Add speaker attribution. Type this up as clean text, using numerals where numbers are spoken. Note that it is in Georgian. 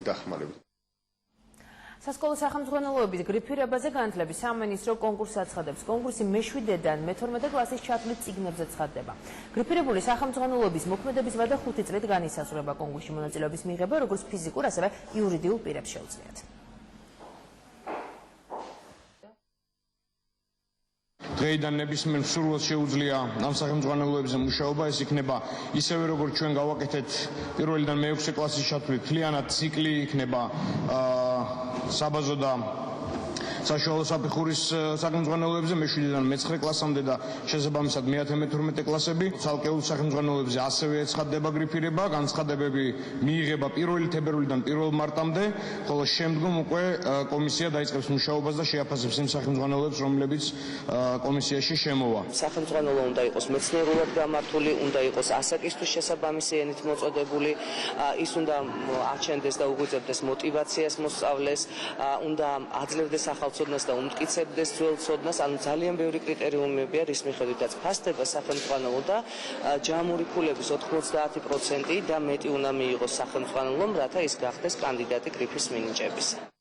Speaker 1: დახმარებით.
Speaker 2: სასკოლო სახელმძღვანელოების გრიფირებაზე განათლების სამინისტრო კონკურსს აცხადებს. კონკურსი მე-7-დან მე-12 კლასის ჩათვლით წიგნებზე ცხადდება. გრიფირებული სახელმძღვანელოების მოქმედების ვადა 5 წლით განისაზღვრება. კონკურსში მონაწილეობის მიღება როგორც ფიზიკურ, ასევე იურიდიულ პირებს შეუძლიათ.
Speaker 3: დღეიდან ნებისმიერ მსურველს შეუძლია ამ სახელმძღვანელოებზე მუშაობა, ეს იქნება ისევე როგორც ჩვენ გავაკეთეთ პირველიდან მე-6 კლასის ჩათვლით, მთლიანად ციკლი იქნება საბაზო და საშუალო საფეხურის სახელმძღვანელოებზე მე-7-დან მე-9 კლასამდე და შესაბამისად მე-10-მე-12 კლასები. ცალკეულ სახელმძღვანელოებზე ასევე ეცხადდება გრიფირება, განცხადებები მიიღება 1 თებერვლიდან 1 მარტამდე, ხოლო შემდგომ უკვე კომისია დაიწყებს მუშაობას და შეაფასებს იმ სახელმძღვანელოებს, რომლებიც კომისიაში შემოვა.
Speaker 4: სახელმძღვანელო უნდა იყოს მეცნიერულად გამართული, უნდა იყოს ასაკისთვის შესაბამისი ენით მოწოდებული, ის უნდა აჩენდეს და უღვიძებდეს მოტივაციას მოსწავლეს, უნდა აძლევდეს ახალცოდნას და უმტკიცებდეს ძველ ცოდნას, ანუ ძალიან ბევრი კრიტერიუმებია, რის მიხედვითაც ფასდება სახელმძღვანელო და ჯამური ფულების 90% და მეტი უნდა მიიღოს სახელმძღვანელომ, რათა ის გახდეს კანდიდატი გრიფის მინიჭების.